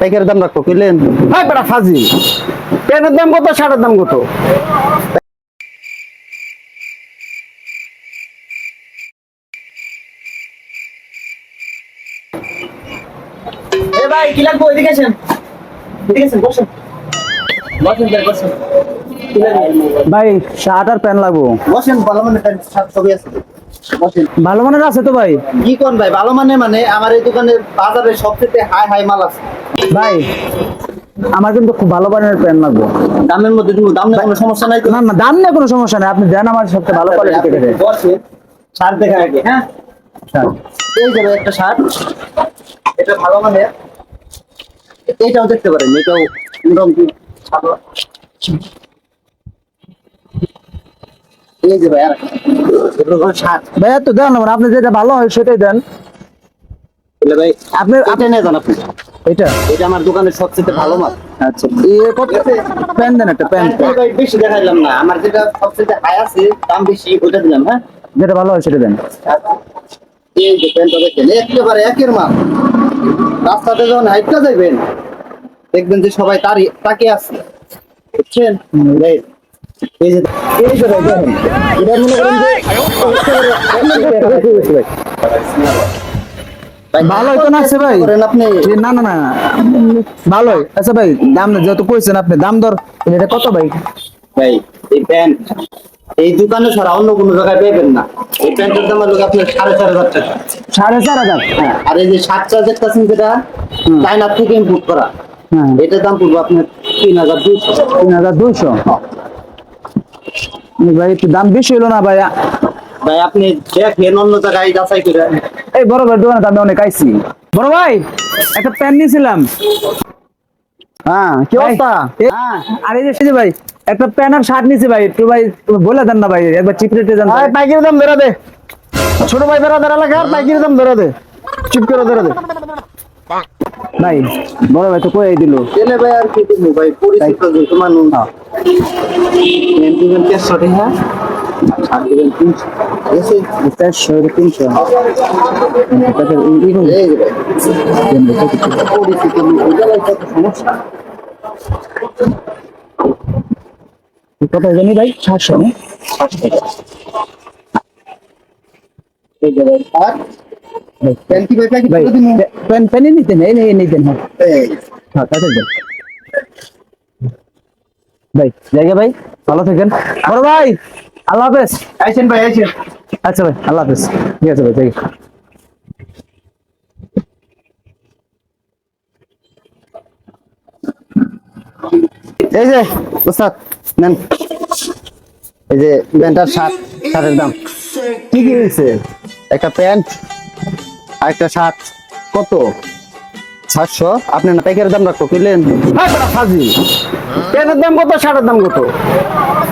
পাইকারের দাম রাখো কিনলেন? হ্যাঁ বেটা ফাজিল, প্যান্টের দাম কত, শার্টের দাম কত? এ ভাই কি লাগবে? এদিকে আসেন, এদিকে আসেন, বসেন বসেন ভাই, বসেন। কি লাগবে? ভাই শার্ট আর প্যান্ট লাগবো। বসেন, ভালো মানের প্যান্ট শার্ট সবই আছে। বসেন। ভালো মানের আছে তো ভাই? কি কোন ভাই ভালো মানে আমার এই দোকানে বাজারে সবচেয়ে হাই হাই মাল আছে ভাই আমার কিন্তু খুব ভালো মানের প্যান্ট লাগবো। দামের মধ্যে। তুমি দাম নিয়ে কোনো সমস্যা নাই তো? না না, দাম নিয়ে কোনো সমস্যা নেই, আপনি দেন আমার সবচেয়ে ভালো কোয়ালিটি আপনি দেখে। বসেন, শার্ট দেখা আগে। হ্যাঁ, শার্ট এই যাবে একটা শার্ট, এটা ভালো মানের। এইটাও দেখতে পারেন, এটাও মোটামুটি ভালো। এই যে ভাই আরেকটা, এগুলো হলো শার্ট। ভাই তো দেন না, আপনি যেটা ভালো হয় সেটাই দেন। বলে ভাই আপনি এটা নিয়ে যান আপনি। এটা এটা আমার দোকানের সবচেয়ে ভালো মাল। আচ্ছা, কত প্যান্ট দেন, একটা প্যান্ট ভাই বেশি দেখাইলাম না, আমার যেটা সবচেয়ে হাই আছে দাম বেশি ওটা দিলাম। হ্যাঁ, যেটা ভালো হয় সেটা দেন। এই যে প্যান্টটা দেখেন, একেবারে একের মাল। রাস্তাতে যখন হাইটটা যাবেন দেখবেন যে সবাই তাকিয়ে আছে, বুঝছেন? এই যে ভাই দেখেন, এটা মনে করেন যে ভালোই তো নাচছে ভাই। করেন আপনি। না না না, ভালোই। আচ্ছা ভাই দাম যেহেতু কইছেন আপনি, দাম দর এটা কত ভাই? ভাই এই প্যান্ট এই দোকানে ছাড়া অন্য কোনো জায়গায় পাবেন না। এই প্যান্টের দাম হলো আপনার 4,500 টাকা। 4,500। হ্যাঁ, আর এই যে শার্টটা দেখতেছেন যেটা চায়না থেকে ইম্পোর্ট করা, হ্যাঁ, এটার দাম পড়বে আপনার 3,200। 3,200। ভাই একটু দাম বেশি হলো না ভাই? ভাই আপনি দেখেন অন্য জায়গায় যাচাই করে। এই বড় ভাই দোকানে তো আমি অনেক আইছি। বড় ভাই একটা প্যান্ট নিয়েছিলাম। হ্যাঁ, কি অবস্থা? হ্যাঁ, আর এই যে ভাই একটা প্যান্ট আর শার্ট নিয়েছি ভাই, একটু ভাই বলে দেন না ভাই, একবার চিপ রেটে দেন ভাই। পাইকারি দাম ধরে দে, ছোট ভাই ধরা ধরা লাগা, পাইকারি দাম ধরে দে, চিপ করে ধরে দে ভাই। বড় ভাই তো কই দিল। এলে ভাই আর কি দেবো ভাই, পরিচিত যেহেতু মানুষ। দিবেন 400 টাকা, আর দিবেন 300। এসে 400 300। এই যে ভাই, পরিচিত লোক, ওইটাই কত সমস্যা। কত জানি ভাই? 700 না? 500 টাকা। এই যে ভাই, আর প্যান্ট কি ভাই প্যাকেট ভাই করে দিমু? পেন নিতেন, এই নিতেন। হ্যাঁ এই হ্যাঁ, তাতে দেন ভাই। জায়গা ভাই, ভালো থাকেন বড় ভাই, আল্লাহ হাফেজ। আইছেন ভাই, আইছেন। আচ্ছা ভাই, আল্লাহ হাফেজ। ঠিক আছে ভাই, যাই। এই যে ওস্তাদ নেন, এই যে প্যান্টার শার্টের দাম কি কি হয়েছে? একটা প্যান্ট আর একটা শার্ট কত? 700। আপনি না পাইকারের দাম রাখো কিনলেন? হ্যাঁ বেটা ফাজিল, প্যান্টের দাম কত, শার্টের দাম কত?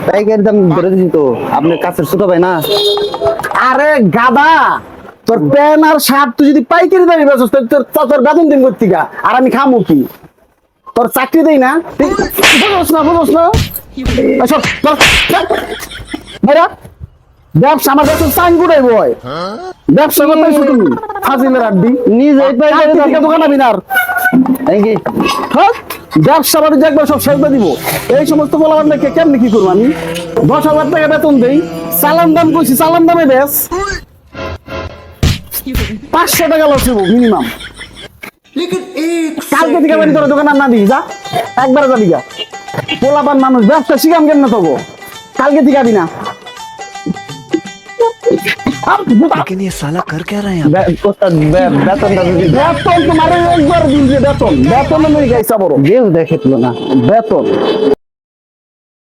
পাইকারের দাম ধরে দিচ্ছি তো, আপনার কাছের ছোট ভাই না। আরে গাদা, তোর প্যান্ট আর শার্ট তুই যদি পাইকারি দামে বেচস তোর বেতন দিন করতি গা, আর আমি খামু কি? তোর চাকরি দেই না? বুঝোস না এসব ভাইরা, ব্যবসা আমার কাছে চাইন গুড়াই বয়। ব্যবসা করতে এসো তুমি ফাজিলের আড্ডি, নিজে নিজে দোকান আবি না আর। হ্যাঁ, ব্যবসা বাণিজ্য একবার সব শেষ করে দিব। এই সমস্ত বলাবার নাকি কেমনি কি করবো আমি? 10,000 টাকা বেতন দেই, চালান দাম কইছি, চালান দামে বেশ 500 টাকা লস হবো মিনিমাম। কালকে থেকে বাড়ি তোর দোকান আর না দিই, যা একবারে যাবি গা। পোলাপান মানুষ, ব্যবসা শিখাম কেমন তবো? কালকে থেকে আবি না। लेकिन ये साला कर क्या रहा है यहाँ पे? বেতন তোমার একবার দিন যে বেতন, বেতন লই গাইছা বড়। দেখে তুলো না বেতন